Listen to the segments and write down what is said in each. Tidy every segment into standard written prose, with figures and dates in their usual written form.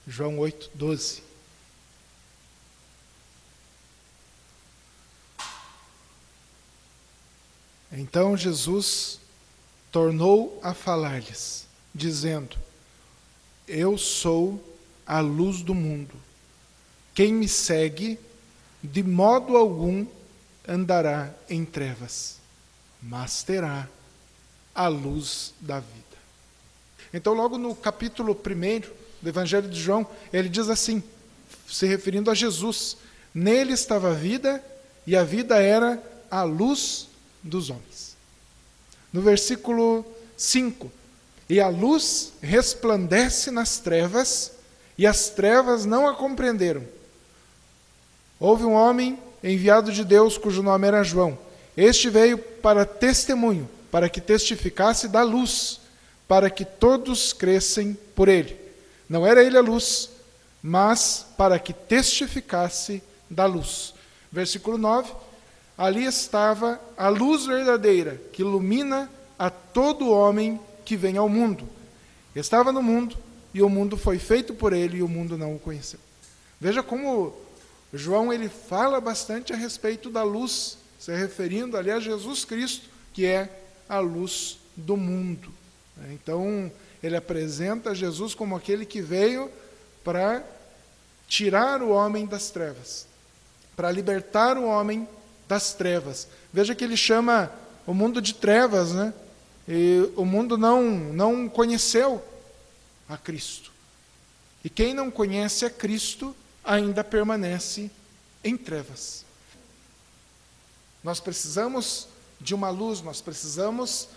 João 8:12. Então Jesus tornou a falar-lhes, dizendo: Eu sou a luz do mundo. Quem me segue, de modo algum andará em trevas, mas terá a luz da vida. Então, logo no capítulo 1 do Evangelho de João, ele diz assim, se referindo a Jesus: nele estava a vida, e a vida era a luz dos homens. No versículo 5, e a luz resplandece nas trevas, e as trevas não a compreenderam. Houve um homem enviado de Deus, cujo nome era João. Este veio para testemunho, para que testificasse da luz, para que todos crescem por ele. Não era ele a luz, mas para que testificasse da luz. Versículo 9, ali estava a luz verdadeira, que ilumina a todo homem que vem ao mundo. Estava no mundo, e o mundo foi feito por ele, e o mundo não o conheceu. Veja como João ele fala bastante a respeito da luz, se referindo ali a Jesus Cristo, que é a luz do mundo. Então, ele apresenta Jesus como aquele que veio para tirar o homem das trevas, para libertar o homem das trevas. Veja que ele chama o mundo de trevas, né? E o mundo não conheceu a Cristo. E quem não conhece a Cristo ainda permanece em trevas. Nós precisamos de uma luz, nós precisamos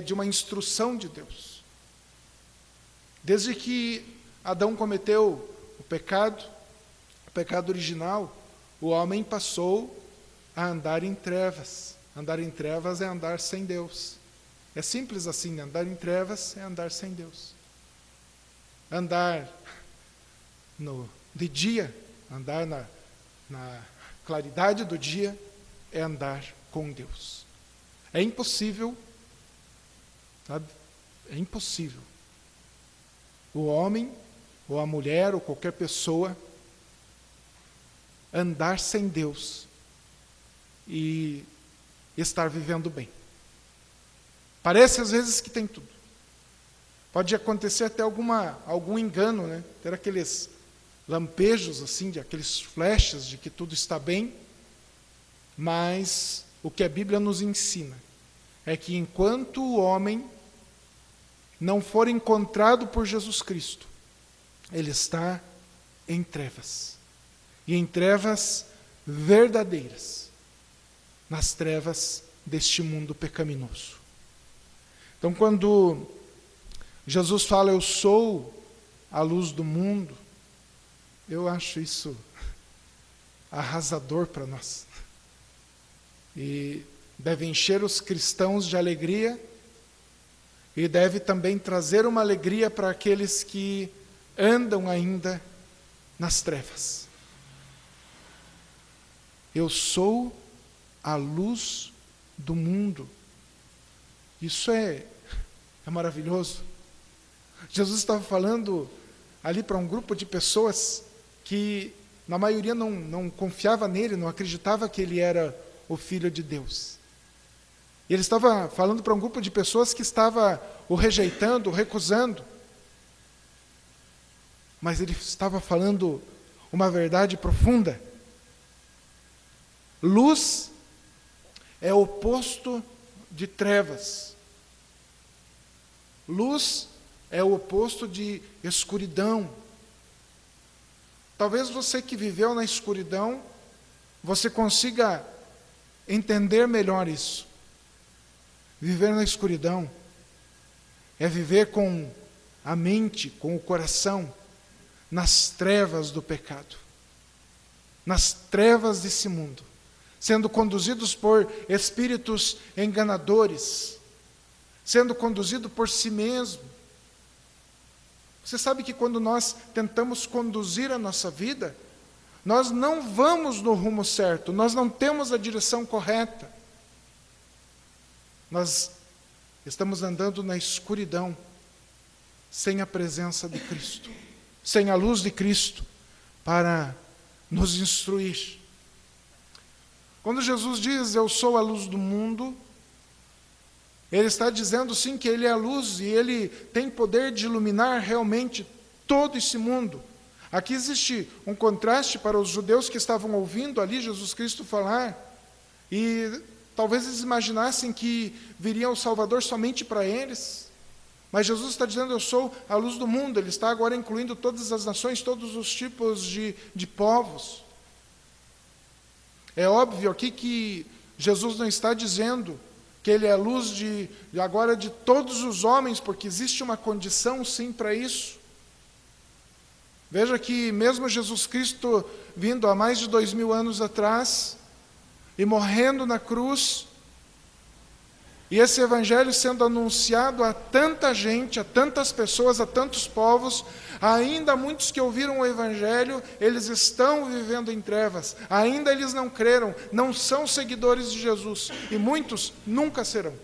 de uma instrução de Deus. Desde que Adão cometeu o pecado original, o homem passou a andar em trevas. Andar em trevas é andar sem Deus. É simples assim, né? Andar em trevas é andar sem Deus. Andar de dia, andar na claridade do dia, é andar com Deus. É impossível, sabe? É impossível o homem, ou a mulher, ou qualquer pessoa, andar sem Deus e estar vivendo bem. Parece às vezes que tem tudo. Pode acontecer até algum engano, né? Ter aqueles lampejos, assim, aqueles flashes de que tudo está bem, mas o que a Bíblia nos ensina é que enquanto o homem não for encontrado por Jesus Cristo, ele está em trevas. E em trevas verdadeiras, nas trevas deste mundo pecaminoso. Então, quando Jesus fala, eu sou a luz do mundo, eu acho isso arrasador para nós. E deve encher os cristãos de alegria, e deve também trazer uma alegria para aqueles que andam ainda nas trevas. Eu sou a luz do mundo. Isso é maravilhoso. Jesus estava falando ali para um grupo de pessoas que, na maioria, não confiava nele, não acreditava que ele era o Filho de Deus. E ele estava falando para um grupo de pessoas que estava o rejeitando, o recusando. Mas ele estava falando uma verdade profunda. Luz é o oposto de trevas. Luz é o oposto de escuridão. Talvez você que viveu na escuridão, você consiga entender melhor isso. Viver na escuridão é viver com a mente, com o coração, nas trevas do pecado, nas trevas desse mundo, sendo conduzidos por espíritos enganadores, sendo conduzido por si mesmo. Você sabe que quando nós tentamos conduzir a nossa vida, nós não vamos no rumo certo, nós não temos a direção correta. Nós estamos andando na escuridão, sem a presença de Cristo, sem a luz de Cristo para nos instruir. Quando Jesus diz, eu sou a luz do mundo, Ele está dizendo sim que Ele é a luz e Ele tem poder de iluminar realmente todo esse mundo. Aqui existe um contraste para os judeus que estavam ouvindo ali Jesus Cristo falar, e talvez eles imaginassem que viria o Salvador somente para eles. Mas Jesus está dizendo, eu sou a luz do mundo. Ele está agora incluindo todas as nações, todos os tipos de povos. É óbvio aqui que Jesus não está dizendo que Ele é a luz agora de todos os homens, porque existe uma condição sim para isso. Veja que mesmo Jesus Cristo vindo há mais de 2000 anos atrás e morrendo na cruz, e esse evangelho sendo anunciado a tanta gente, a tantas pessoas, a tantos povos, ainda muitos que ouviram o evangelho, eles estão vivendo em trevas, ainda eles não creram, não são seguidores de Jesus, e muitos nunca serão.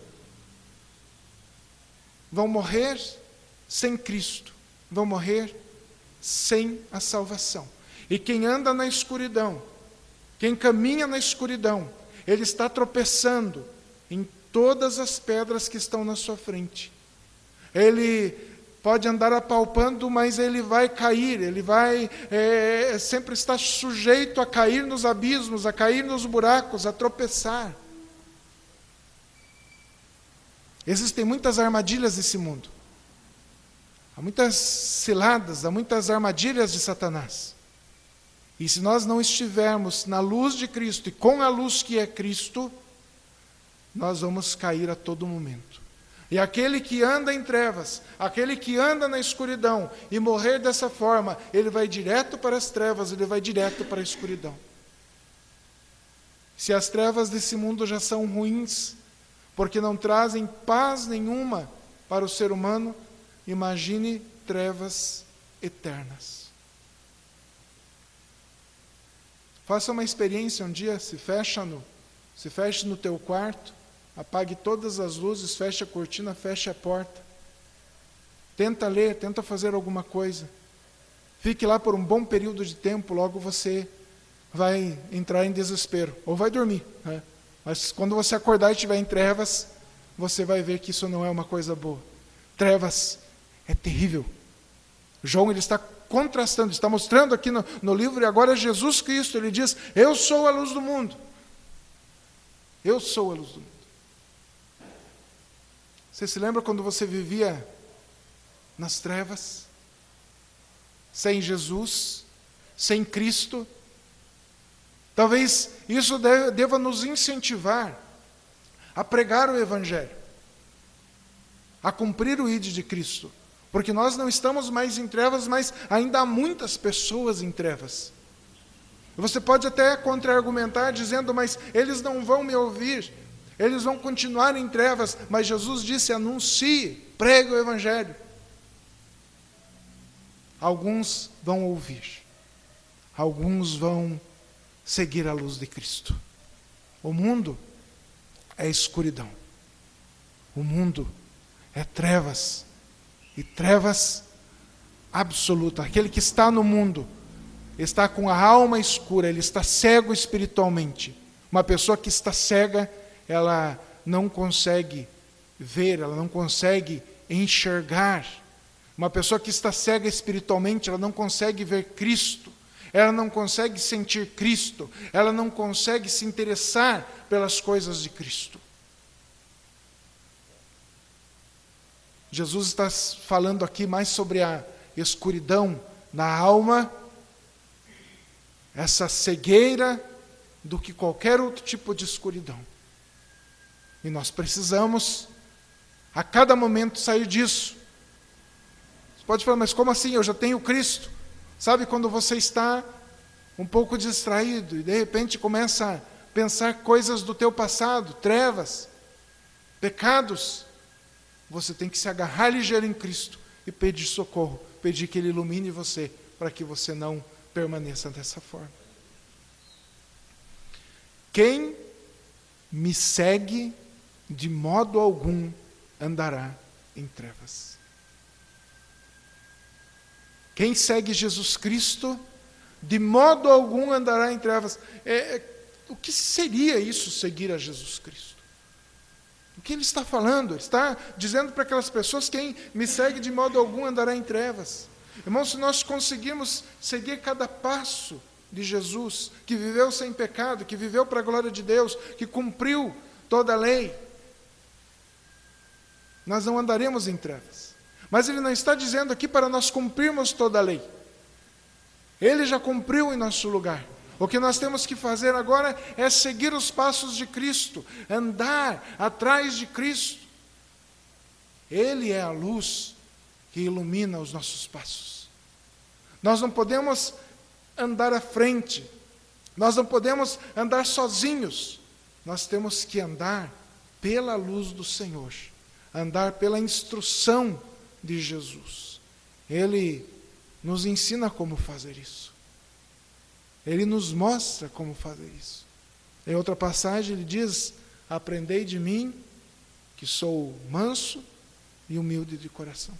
Vão morrer sem Cristo, vão morrer sem a salvação. E quem anda na escuridão, quem caminha na escuridão, ele está tropeçando em todas as pedras que estão na sua frente. Ele pode andar apalpando, mas ele vai cair, ele vai sempre estar sujeito a cair nos abismos, a cair nos buracos, a tropeçar. Existem muitas armadilhas nesse mundo. Há muitas ciladas, há muitas armadilhas de Satanás. E se nós não estivermos na luz de Cristo e com a luz que é Cristo, nós vamos cair a todo momento. E aquele que anda em trevas, aquele que anda na escuridão e morrer dessa forma, ele vai direto para as trevas, ele vai direto para a escuridão. Se as trevas desse mundo já são ruins, porque não trazem paz nenhuma para o ser humano, imagine trevas eternas. Faça uma experiência um dia, se feche no teu quarto, apague todas as luzes, feche a cortina, feche a porta. Tenta ler, tenta fazer alguma coisa. Fique lá por um bom período de tempo, logo você vai entrar em desespero, ou vai dormir, né? Mas quando você acordar e estiver em trevas, você vai ver que isso não é uma coisa boa. Trevas é terrível. João ele está contrastando, está mostrando aqui no livro, e agora Jesus Cristo, ele diz, eu sou a luz do mundo. Eu sou a luz do mundo. Você se lembra quando você vivia nas trevas? Sem Jesus, sem Cristo? Talvez isso deva nos incentivar a pregar o Evangelho, a cumprir o ID de Cristo, porque nós não estamos mais em trevas, mas ainda há muitas pessoas em trevas. Você pode até contra-argumentar dizendo, mas eles não vão me ouvir, eles vão continuar em trevas, mas Jesus disse, anuncie, pregue o Evangelho. Alguns vão ouvir, alguns vão seguir a luz de Cristo. O mundo é escuridão. O mundo é trevas. E trevas absoluta. Aquele que está no mundo está com a alma escura, ele está cego espiritualmente. Uma pessoa que está cega, ela não consegue ver, ela não consegue enxergar. Uma pessoa que está cega espiritualmente, ela não consegue ver Cristo. Ela não consegue sentir Cristo, ela não consegue se interessar pelas coisas de Cristo. Jesus está falando aqui mais sobre a escuridão na alma, essa cegueira, do que qualquer outro tipo de escuridão. E nós precisamos, a cada momento, sair disso. Você pode falar, mas como assim? Eu já tenho Cristo. Sabe quando você está um pouco distraído e de repente começa a pensar coisas do teu passado, trevas, pecados, você tem que se agarrar ligeiro em Cristo e pedir socorro, pedir que Ele ilumine você, para que você não permaneça dessa forma. Quem me segue, de modo algum andará em trevas. Quem segue Jesus Cristo, de modo algum andará em trevas. O que seria isso, seguir a Jesus Cristo? O que ele está falando? Ele está dizendo para aquelas pessoas: quem me segue de modo algum andará em trevas. Irmãos, se nós conseguirmos seguir cada passo de Jesus, que viveu sem pecado, que viveu para a glória de Deus, que cumpriu toda a lei, nós não andaremos em trevas. Mas ele não está dizendo aqui para nós cumprirmos toda a lei. Ele já cumpriu em nosso lugar. O que nós temos que fazer agora é seguir os passos de Cristo, andar atrás de Cristo. Ele é a luz que ilumina os nossos passos. Nós não podemos andar à frente, nós não podemos andar sozinhos, nós temos que andar pela luz do Senhor, andar pela instrução de Jesus. Ele nos ensina como fazer isso. Ele nos mostra como fazer isso. Em outra passagem ele diz: aprendei de mim, que sou manso e humilde de coração.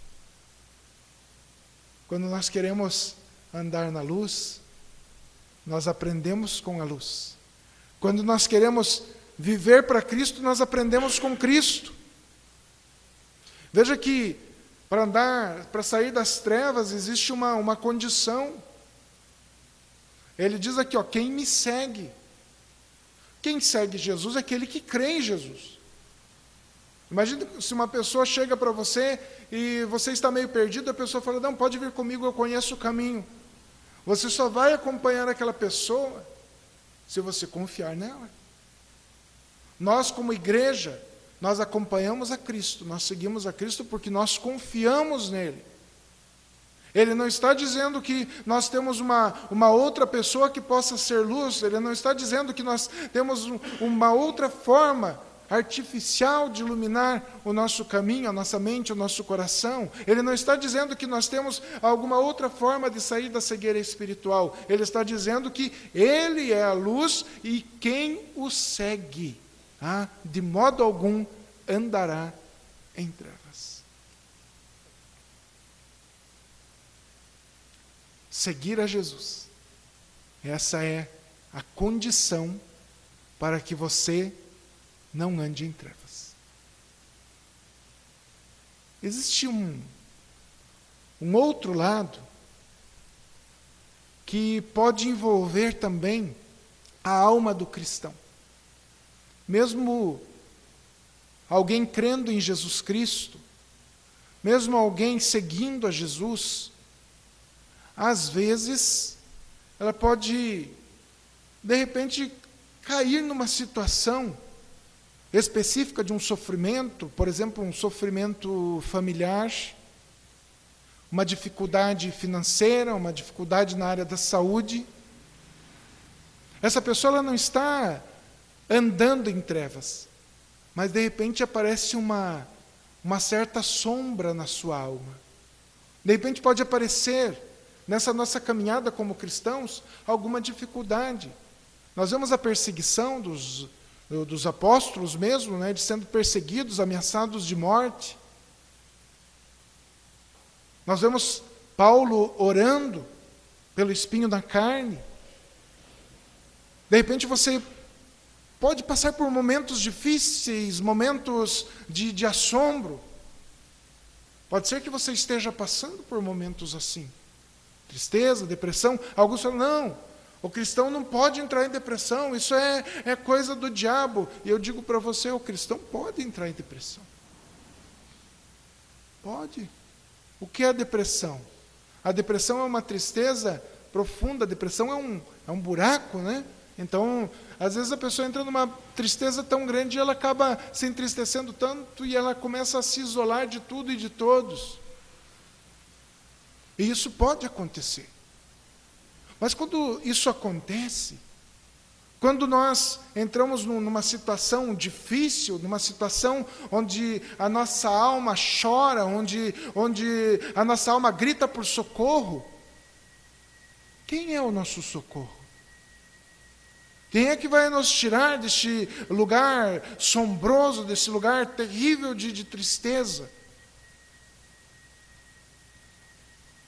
Quando nós queremos andar na luz, nós aprendemos com a luz. Quando nós queremos viver para Cristo, nós aprendemos com Cristo. Veja que para sair das trevas existe uma condição. Ele diz aqui, quem me segue. Quem segue Jesus é aquele que crê em Jesus. Imagina se uma pessoa chega para você e você está meio perdido, a pessoa fala: não, pode vir comigo, eu conheço o caminho. Você só vai acompanhar aquela pessoa se você confiar nela. Nós, como igreja, nós acompanhamos a Cristo, nós seguimos a Cristo porque nós confiamos nele. Ele não está dizendo que nós temos uma outra pessoa que possa ser luz, ele não está dizendo que nós temos uma outra forma artificial de iluminar o nosso caminho, a nossa mente, o nosso coração. Ele não está dizendo que nós temos alguma outra forma de sair da cegueira espiritual. Ele está dizendo que ele é a luz e quem o segue, de modo algum andará em trevas. Seguir a Jesus, essa é a condição para que você não ande em trevas. Existe um outro lado que pode envolver também a alma do cristão. Mesmo alguém crendo em Jesus Cristo, mesmo alguém seguindo a Jesus, às vezes ela pode, de repente, cair numa situação específica de um sofrimento, por exemplo, um sofrimento familiar, uma dificuldade financeira, uma dificuldade na área da saúde. Essa pessoa ela não está andando em trevas, mas de repente aparece uma certa sombra na sua alma. De repente pode aparecer, nessa nossa caminhada como cristãos, alguma dificuldade. Nós vemos a perseguição dos apóstolos mesmo, de sendo perseguidos, ameaçados de morte. Nós vemos Paulo orando pelo espinho na carne. De repente você pode passar por momentos difíceis, momentos de assombro. Pode ser que você esteja passando por momentos assim. Tristeza, depressão. Alguns falam: não, o cristão não pode entrar em depressão, isso é coisa do diabo. E eu digo para você, o cristão pode entrar em depressão. Pode. O que é a depressão? A depressão é uma tristeza profunda, a depressão é um buraco, Então, às vezes a pessoa entra numa tristeza tão grande e ela acaba se entristecendo tanto e ela começa a se isolar de tudo e de todos. E isso pode acontecer. Mas quando isso acontece, quando nós entramos numa situação difícil, numa situação onde a nossa alma chora, onde a nossa alma grita por socorro, quem é o nosso socorro? Quem é que vai nos tirar deste lugar sombroso, desse lugar terrível de tristeza?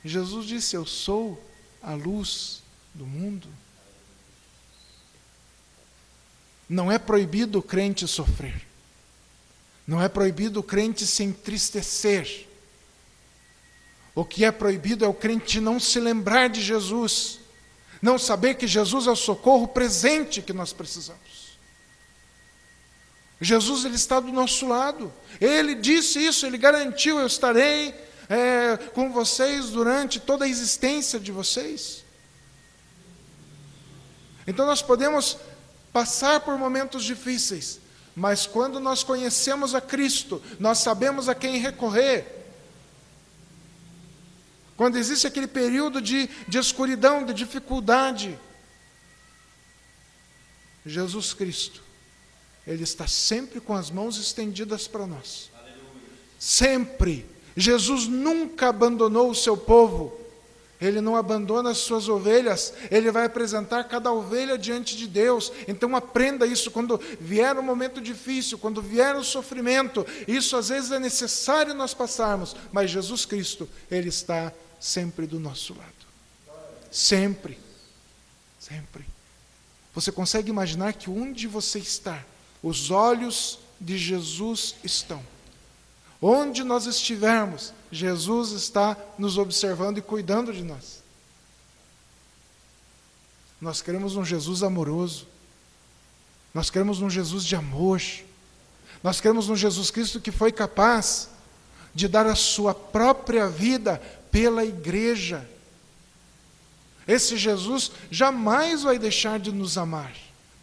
Jesus disse: eu sou a luz do mundo. Não é proibido o crente sofrer. Não é proibido o crente se entristecer. O que é proibido é o crente não se lembrar de Jesus, não saber que Jesus é o socorro presente que nós precisamos. Jesus, Ele está do nosso lado. Ele disse isso, Ele garantiu: eu estarei com vocês durante toda a existência de vocês. Então nós podemos passar por momentos difíceis, mas quando nós conhecemos a Cristo, nós sabemos a quem recorrer. Quando existe aquele período de escuridão, de dificuldade, Jesus Cristo, Ele está sempre com as mãos estendidas para nós. Aleluia. Sempre. Jesus nunca abandonou o seu povo. Ele não abandona as suas ovelhas. Ele vai apresentar cada ovelha diante de Deus. Então aprenda isso. Quando vier um momento difícil, quando vier o sofrimento, isso às vezes é necessário nós passarmos, mas Jesus Cristo, Ele está sempre do nosso lado. Sempre. Sempre. Você consegue imaginar que onde você está, os olhos de Jesus estão. Onde nós estivermos, Jesus está nos observando e cuidando de nós. Nós queremos um Jesus amoroso. Nós queremos um Jesus de amor. Nós queremos um Jesus Cristo que foi capaz de dar a sua própria vida pela igreja. Esse Jesus jamais vai deixar de nos amar.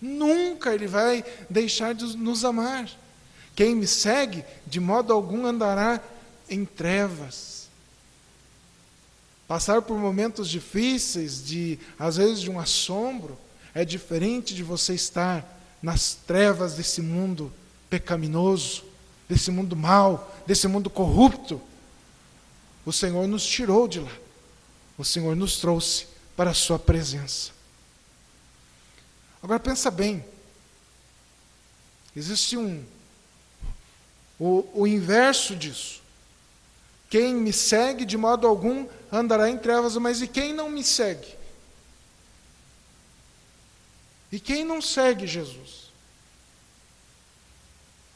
Nunca Ele vai deixar de nos amar. Quem me segue, de modo algum andará em trevas. Passar por momentos difíceis, às vezes de um assombro, é diferente de você estar nas trevas desse mundo pecaminoso, desse mundo mau, desse mundo corrupto. O Senhor nos tirou de lá. O Senhor nos trouxe para a sua presença. Agora pensa bem. Existe o inverso disso. Quem me segue, de modo algum, andará em trevas, mas e quem não me segue? E quem não segue Jesus?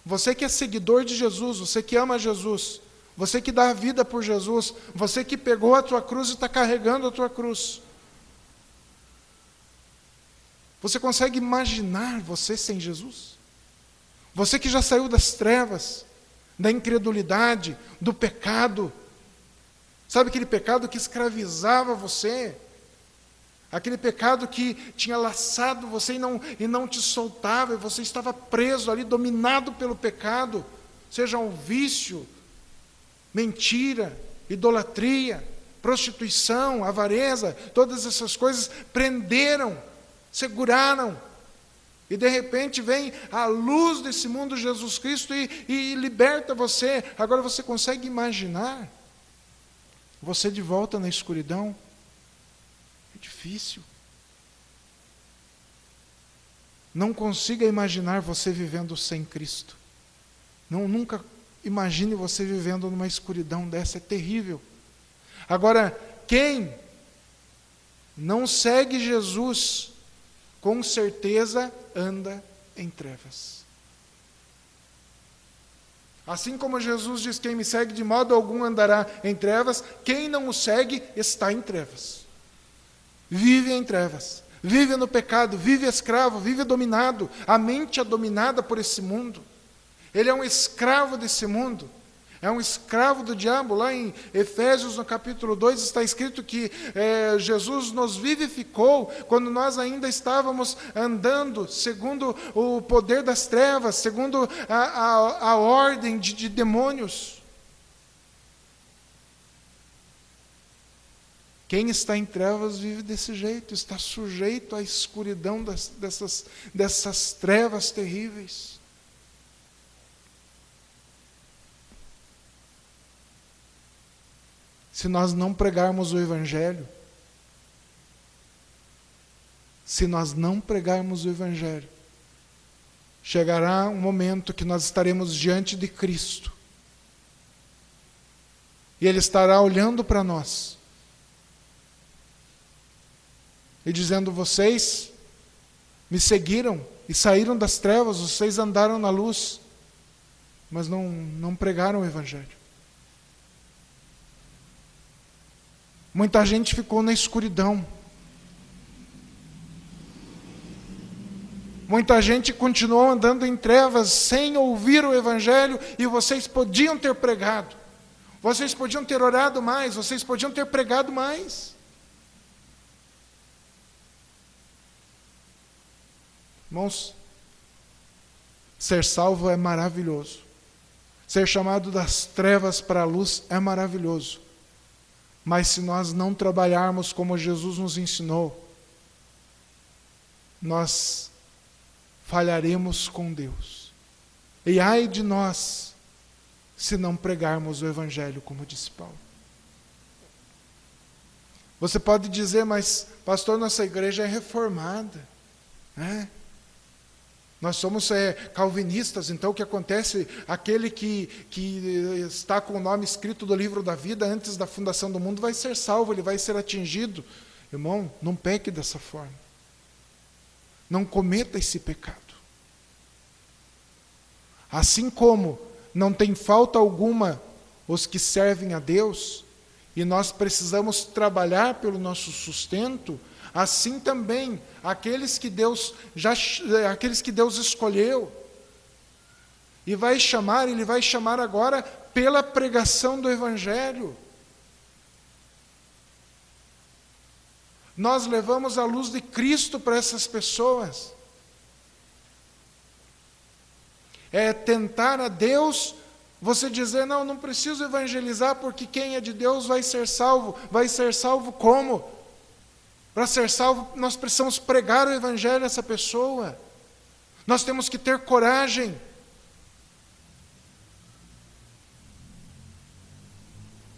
Você que é seguidor de Jesus, você que ama Jesus, você que dá a vida por Jesus, você que pegou a tua cruz e está carregando a tua cruz. Você consegue imaginar você sem Jesus? Você que já saiu das trevas, da incredulidade, do pecado. Sabe aquele pecado que escravizava você? Aquele pecado que tinha laçado você e não te soltava, e você estava preso ali, dominado pelo pecado, seja um vício, mentira, idolatria, prostituição, avareza, todas essas coisas prenderam, seguraram. E de repente vem a luz desse mundo, Jesus Cristo, e liberta você. Agora você consegue imaginar você de volta na escuridão? É difícil. Não consiga imaginar você vivendo sem Cristo. Nunca imagine você vivendo numa escuridão dessa, é terrível. Agora, quem não segue Jesus, com certeza anda em trevas. Assim como Jesus diz: quem me segue de modo algum andará em trevas, quem não o segue está em trevas. Vive em trevas, vive no pecado, vive escravo, vive dominado. A mente é dominada por esse mundo. Ele é um escravo desse mundo. É um escravo do diabo. Lá em Efésios, no capítulo 2, está escrito que Jesus nos vivificou quando nós ainda estávamos andando segundo o poder das trevas, segundo a ordem de demônios. Quem está em trevas vive desse jeito, está sujeito à escuridão dessas trevas terríveis. Se nós não pregarmos o Evangelho, chegará um momento que nós estaremos diante de Cristo. E Ele estará olhando para nós e dizendo: vocês me seguiram e saíram das trevas, vocês andaram na luz, mas não pregaram o Evangelho. Muita gente ficou na escuridão. Muita gente continuou andando em trevas sem ouvir o Evangelho, e vocês podiam ter pregado. Vocês podiam ter orado mais, vocês podiam ter pregado mais. Irmãos, ser salvo é maravilhoso. Ser chamado das trevas para a luz é maravilhoso. Mas se nós não trabalharmos como Jesus nos ensinou, nós falharemos com Deus. E ai de nós, se não pregarmos o Evangelho, como disse Paulo. Você pode dizer: mas pastor, nossa igreja é reformada, né? Nós somos calvinistas, então o que acontece? Aquele que está com o nome escrito do livro da vida antes da fundação do mundo vai ser salvo, ele vai ser atingido. Irmão, não peque dessa forma. Não cometa esse pecado. Assim como não tem falta alguma os que servem a Deus, e nós precisamos trabalhar pelo nosso sustento, assim também aqueles que Deus escolheu e vai chamar, Ele vai chamar agora pela pregação do Evangelho. Nós levamos a luz de Cristo para essas pessoas. É tentar a Deus, você dizer: não preciso evangelizar, porque quem é de Deus vai ser salvo. Vai ser salvo como? Para ser salvo, nós precisamos pregar o Evangelho a essa pessoa. Nós temos que ter coragem.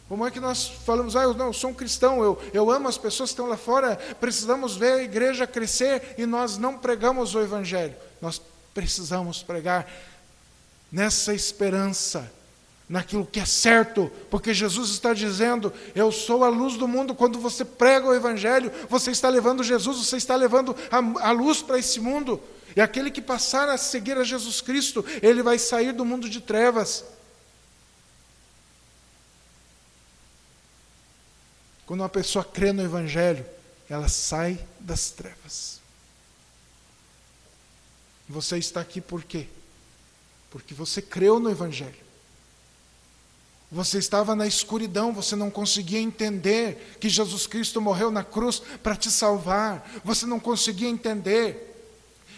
Como é que nós falamos: eu sou um cristão, eu amo as pessoas que estão lá fora, precisamos ver a igreja crescer, e nós não pregamos o Evangelho. Nós precisamos pregar nessa esperança, naquilo que é certo, porque Jesus está dizendo: eu sou a luz do mundo. Quando você prega o Evangelho, você está levando Jesus, você está levando a luz para esse mundo, e aquele que passar a seguir a Jesus Cristo, ele vai sair do mundo de trevas. Quando uma pessoa crê no Evangelho, ela sai das trevas. Você está aqui por quê? Porque você creu no Evangelho. Você estava na escuridão, você não conseguia entender que Jesus Cristo morreu na cruz para te salvar. Você não conseguia entender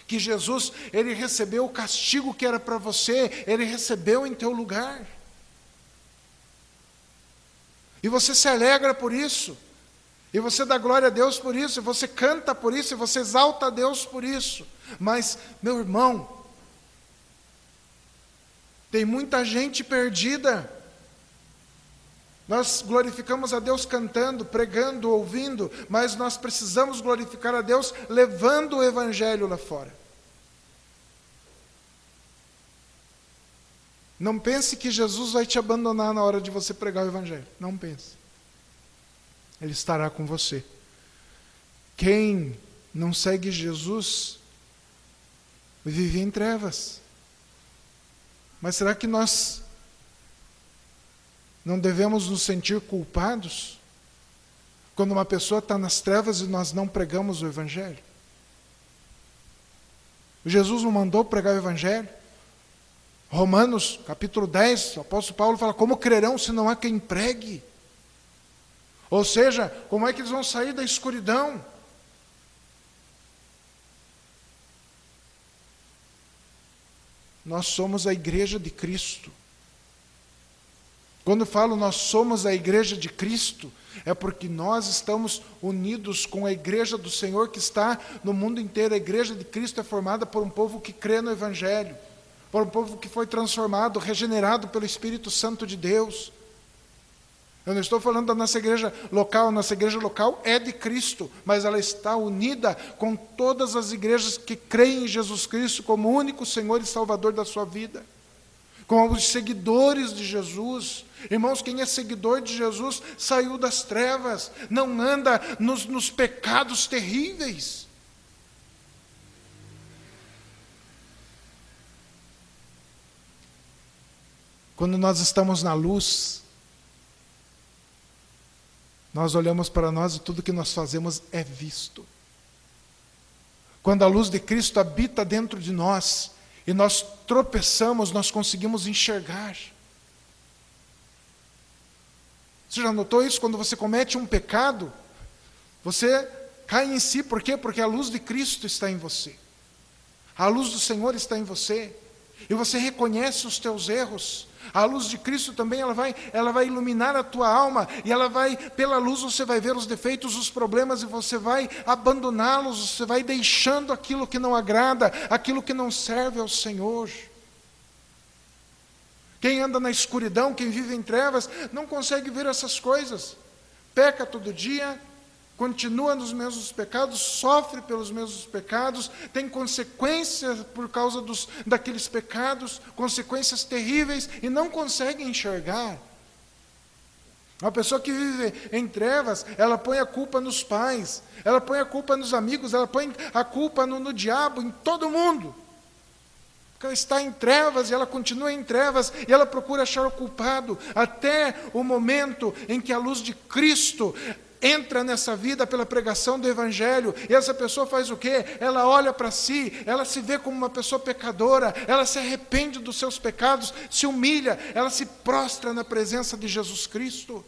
que Jesus, Ele recebeu o castigo que era para você, Ele recebeu em teu lugar. E você se alegra por isso, e você dá glória a Deus por isso, e você canta por isso, e você exalta a Deus por isso. Mas, meu irmão, tem muita gente perdida. Nós glorificamos a Deus cantando, pregando, ouvindo, mas nós precisamos glorificar a Deus levando o Evangelho lá fora. Não pense que Jesus vai te abandonar na hora de você pregar o Evangelho. Não pense. Ele estará com você. Quem não segue Jesus vive em trevas. Mas será que nós não devemos nos sentir culpados quando uma pessoa está nas trevas e nós não pregamos o Evangelho? Jesus não mandou pregar o Evangelho? Romanos, capítulo 10, o apóstolo Paulo fala: como crerão se não há quem pregue? Ou seja, como é que eles vão sair da escuridão? Nós somos a igreja de Cristo. Quando eu falo nós somos a igreja de Cristo, é porque nós estamos unidos com a igreja do Senhor que está no mundo inteiro. A igreja de Cristo é formada por um povo que crê no Evangelho, por um povo que foi transformado, regenerado pelo Espírito Santo de Deus. Eu não estou falando da nossa igreja local é de Cristo, mas ela está unida com todas as igrejas que creem em Jesus Cristo como único Senhor e Salvador da sua vida. como os seguidores de Jesus. Irmãos, quem é seguidor de Jesus saiu das trevas, não anda nos pecados terríveis. Quando nós estamos na luz, nós olhamos para nós e tudo que nós fazemos é visto. Quando a luz de Cristo habita dentro de nós e nós tropeçamos, nós conseguimos enxergar. Você já notou isso? Quando você comete um pecado, você cai em si. Por quê? Porque a luz de Cristo está em você. A luz do Senhor está em você. E você reconhece os teus erros. A luz de Cristo também, ela vai iluminar a tua alma. E pela luz você vai ver os defeitos, os problemas, e você vai abandoná-los. Você vai deixando aquilo que não agrada, aquilo que não serve ao Senhor. Quem anda na escuridão, quem vive em trevas, não consegue ver essas coisas. Peca todo dia, continua nos mesmos pecados, sofre pelos mesmos pecados, tem consequências por causa daqueles pecados, consequências terríveis, e não consegue enxergar. Uma pessoa que vive em trevas, ela põe a culpa nos pais, ela põe a culpa nos amigos, ela põe a culpa no diabo, em todo mundo. Ela está em trevas e ela continua em trevas e ela procura achar o culpado até o momento em que a luz de Cristo entra nessa vida pela pregação do Evangelho. E essa pessoa faz o quê? Ela olha para si, ela se vê como uma pessoa pecadora, ela se arrepende dos seus pecados, se humilha, ela se prostra na presença de Jesus Cristo.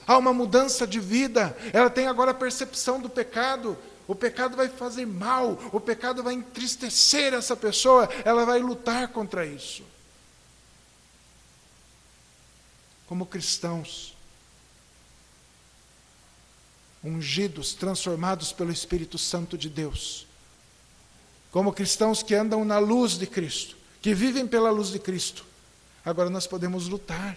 Há uma mudança de vida, ela tem agora a percepção do pecado. O pecado vai fazer mal, o pecado vai entristecer essa pessoa, ela vai lutar contra isso. Como cristãos, ungidos, transformados pelo Espírito Santo de Deus, como cristãos que andam na luz de Cristo, que vivem pela luz de Cristo, agora nós podemos lutar.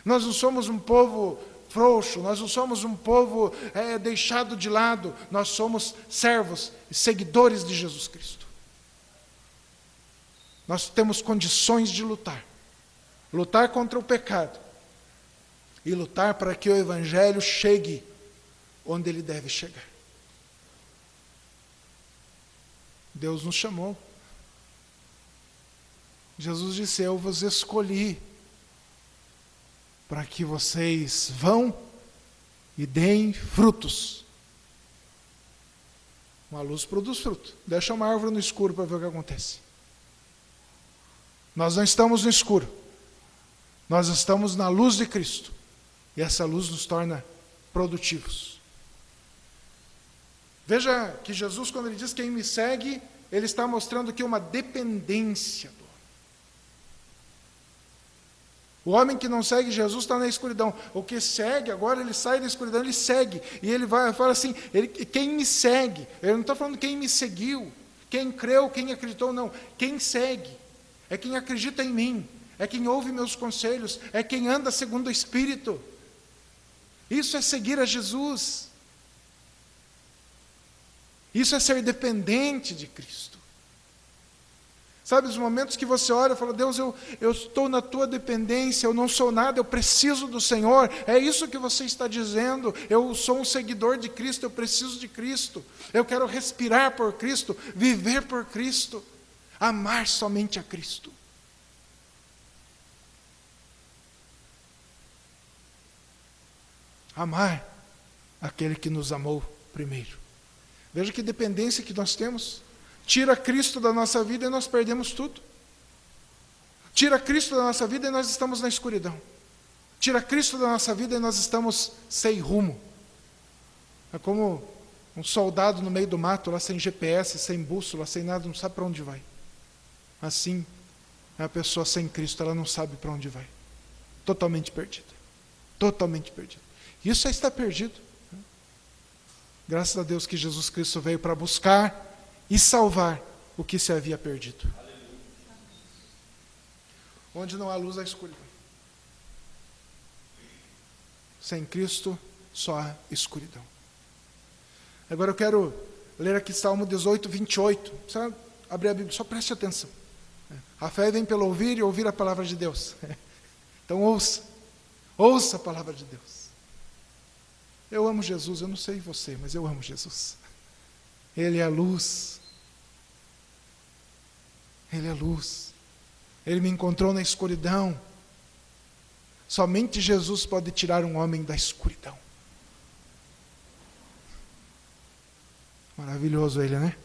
Nós não somos um povo frouxo, nós não somos um povo deixado de lado, nós somos servos e seguidores de Jesus Cristo. Nós temos condições de lutar contra o pecado e lutar para que o Evangelho chegue onde ele deve chegar. Deus nos chamou. Jesus disse: eu vos escolhi para que vocês vão e deem frutos. Uma luz produz fruto. Deixa uma árvore no escuro para ver o que acontece. Nós não estamos no escuro. Nós estamos na luz de Cristo. E essa luz nos torna produtivos. Veja que Jesus, quando ele diz quem me segue, ele está mostrando aqui uma dependência. O homem que não segue Jesus está na escuridão. O que segue, agora ele sai da escuridão, ele segue. E ele fala assim, quem me segue. Ele não está falando quem me seguiu, quem creu, quem acreditou, não. Quem segue é quem acredita em mim, é quem ouve meus conselhos, é quem anda segundo o Espírito. Isso é seguir a Jesus. Isso é ser dependente de Cristo. Sabe, os momentos que você ora e fala: Deus, eu estou na tua dependência, eu não sou nada, eu preciso do Senhor. É isso que você está dizendo. Eu sou um seguidor de Cristo, eu preciso de Cristo. Eu quero respirar por Cristo, viver por Cristo, amar somente a Cristo. Amar aquele que nos amou primeiro. Veja que dependência que nós temos. Tira Cristo da nossa vida e nós perdemos tudo. Tira Cristo da nossa vida e nós estamos na escuridão. Tira Cristo da nossa vida e nós estamos sem rumo. É como um soldado no meio do mato, lá sem GPS, sem bússola, sem nada, não sabe para onde vai. Assim é a pessoa sem Cristo, ela não sabe para onde vai. Totalmente perdida. Totalmente perdida. Isso é estar perdido. Graças a Deus que Jesus Cristo veio para buscar e salvar o que se havia perdido. Onde não há luz, há escuridão. Sem Cristo, só há escuridão. Agora eu quero ler aqui Salmo 18, 28. Precisa abrir a Bíblia, só preste atenção. A fé vem pelo ouvir e ouvir a palavra de Deus. Então ouça a palavra de Deus. Eu amo Jesus, eu não sei você, mas eu amo Jesus. Ele é a luz. Ele é a luz. Ele me encontrou na escuridão. Somente Jesus pode tirar um homem da escuridão. Maravilhoso ele, né?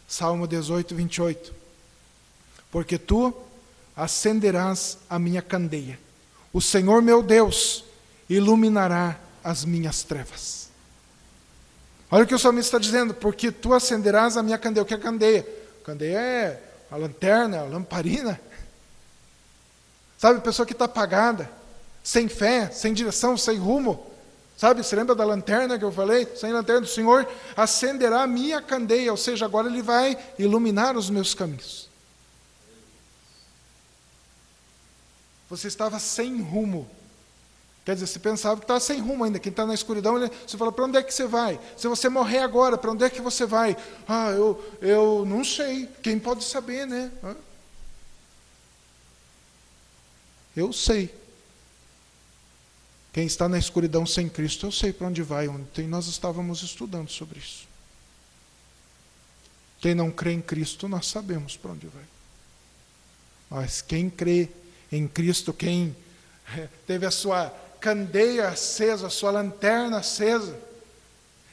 Salmo 18, 28. Porque tu acenderás a minha candeia. O Senhor meu Deus iluminará as minhas trevas. Olha o que o salmista está dizendo. Porque tu acenderás a minha candeia. O que é candeia? Candeia é a lanterna, a lamparina. Sabe, pessoa que está apagada, sem fé, sem direção, sem rumo. Sabe, você lembra da lanterna que eu falei? Sem lanterna, do Senhor acenderá a minha candeia. Ou seja, agora Ele vai iluminar os meus caminhos. Você estava sem rumo. Quer dizer, você pensava que estava sem rumo ainda. Quem está na escuridão, você fala, para onde é que você vai? Se você morrer agora, para onde é que você vai? Ah, eu não sei. Quem pode saber, né? Eu sei. Quem está na escuridão sem Cristo, eu sei para onde vai. Ontem nós estávamos estudando sobre isso. Quem não crê em Cristo, nós sabemos para onde vai. Mas quem crê em Cristo, quem teve a sua candeia acesa, a sua lanterna acesa,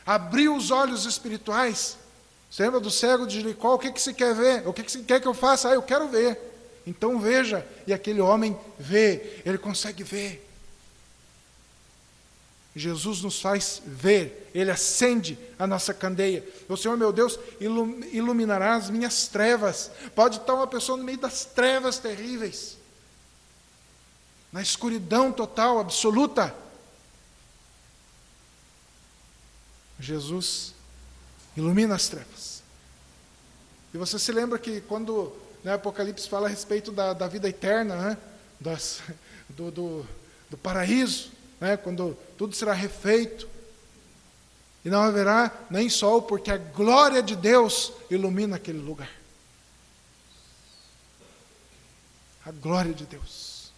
abriu os olhos espirituais. Você lembra do cego de Jericó? O que você quer ver? O que você quer que eu faça? Eu quero ver. Então veja. E aquele homem vê, ele consegue ver. Jesus nos faz ver, Ele acende a nossa candeia. O Senhor meu Deus iluminará as minhas trevas. Pode estar uma pessoa no meio das trevas terríveis, na escuridão total, absoluta. Jesus ilumina as trevas. E você se lembra que quando Apocalipse fala a respeito da vida eterna, né? do paraíso, né? Quando tudo será refeito, e não haverá nem sol, porque a glória de Deus ilumina aquele lugar. A glória de Deus.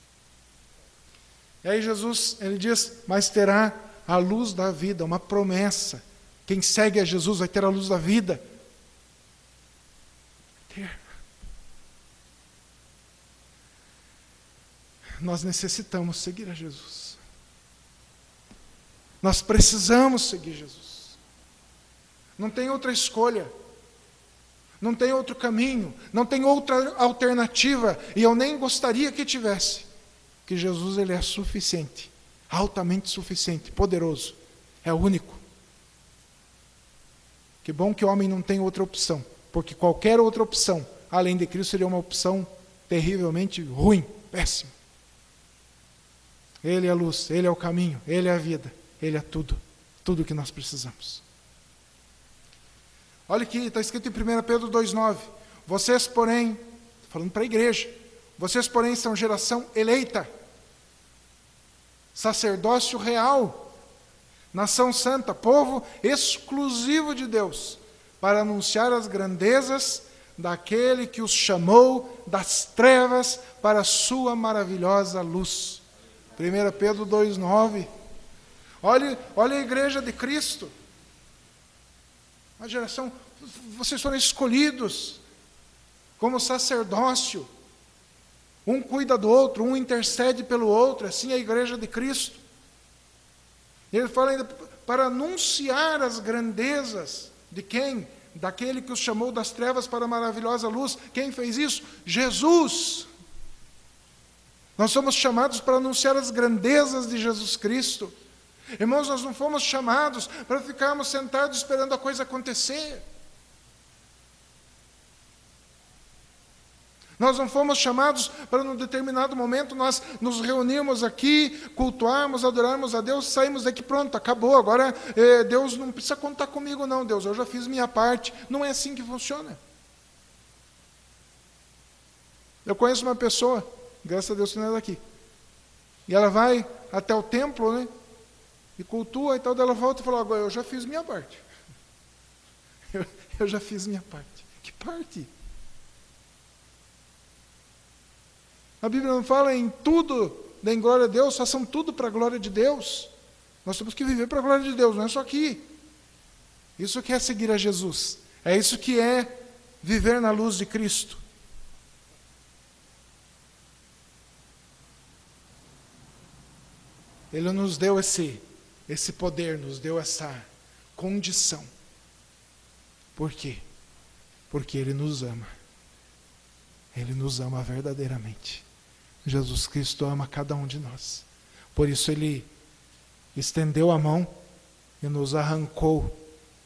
E aí Jesus, ele diz, mas terá a luz da vida, uma promessa. Quem segue a Jesus vai ter a luz da vida. Nós necessitamos seguir a Jesus. Nós precisamos seguir Jesus. Não tem outra escolha. Não tem outro caminho. Não tem outra alternativa. E eu nem gostaria que tivesse. Que Jesus, ele é suficiente. Altamente suficiente. Poderoso. É o único. Que bom que o homem não tem outra opção. Porque qualquer outra opção, além de Cristo, seria uma opção terrivelmente ruim. Péssima. Ele é a luz. Ele é o caminho. Ele é a vida. Ele é tudo. Tudo o que nós precisamos. Olha aqui, está escrito em 1 Pedro 2,9. Vocês, porém, falando para a igreja, vocês, porém, são geração eleita, sacerdócio real, nação santa, povo exclusivo de Deus, para anunciar as grandezas daquele que os chamou das trevas para a sua maravilhosa luz. 1 Pedro 2,9. Olha a igreja de Cristo. A geração, vocês foram escolhidos como sacerdócio. Um cuida do outro, um intercede pelo outro, assim é a igreja de Cristo. Ele fala ainda para anunciar as grandezas de quem? Daquele que os chamou das trevas para a maravilhosa luz. Quem fez isso? Jesus. Nós somos chamados para anunciar as grandezas de Jesus Cristo. Irmãos, nós não fomos chamados para ficarmos sentados esperando a coisa acontecer. Nós não fomos chamados para, num determinado momento, nós nos reunirmos aqui, cultuarmos, adorarmos a Deus, saímos daqui, pronto, acabou, agora Deus não precisa contar comigo não, Deus, eu já fiz minha parte. Não é assim que funciona. Eu conheço uma pessoa, graças a Deus que não é daqui, e ela vai até o templo, né? E cultua e tal, ela volta e fala, agora eu já fiz minha parte. Eu já fiz minha parte. Que parte? A Bíblia não fala em tudo, deem glória a Deus, façam tudo para a glória de Deus. Nós temos que viver para a glória de Deus, não é só aqui. Isso que é seguir a Jesus. É isso que é viver na luz de Cristo. Ele nos deu esse poder, nos deu essa condição. Por quê? Porque Ele nos ama. Ele nos ama verdadeiramente. Jesus Cristo ama cada um de nós. Por isso Ele estendeu a mão e nos arrancou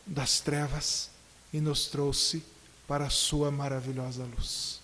das trevas e nos trouxe para a sua maravilhosa luz.